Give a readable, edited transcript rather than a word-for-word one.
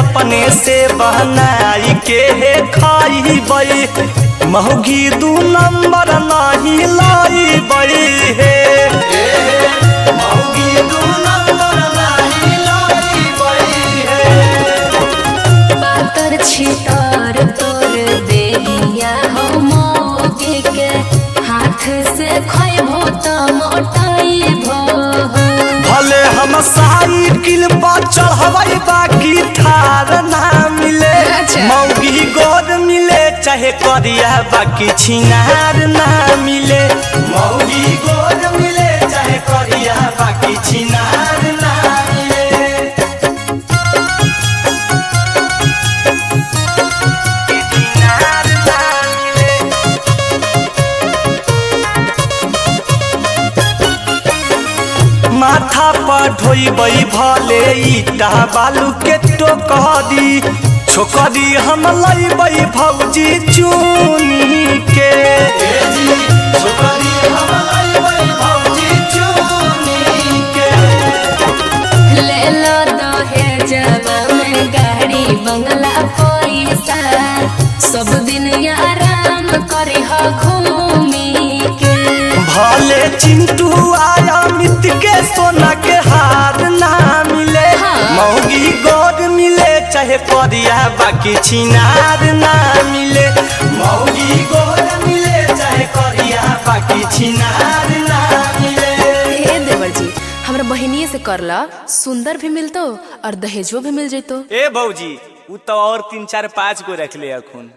अपने से बहनाई के खाई महगी 2 नंबर नहीं लाई हे महगी 2 नंबर नहीं लाई हे पातर छितर तोर देहिया हो मोगी के हाथ से खइबो त मोटाइबो भले हम साइकिल पर चढ़बै बाकी ठार ना मिले मौगी गोद मिले चाहे करिया बाकी छिनार ना मिले मौगी गोद मिले चाहे करिया बाकी छिनार ना मिले माथा पर ढोइबै भले ईटा बालू के टोकरी छोकरी हम लैबै भौजी चुनी के छोकरी हम लैबै भौजी चुनी के ले लो दहेजवा में गाड़ी बंगला पैसा सब दिन आराम करे हो घूमी के भले चिंटू आया मित के सोना के हार ना मिले मौगी गोद मिले चाहे करिया बाकी छिनार ना मिले मौगी गोद मिले चाहे करिया बाकी छिनार ना मिले। ए देवर जी हमरा बहनिए से करला सुंदर भी मिलतो और दहेजो भी मिल जैतो। ए भौजी उ तो और 3 4 5 गो रख ले अखुन।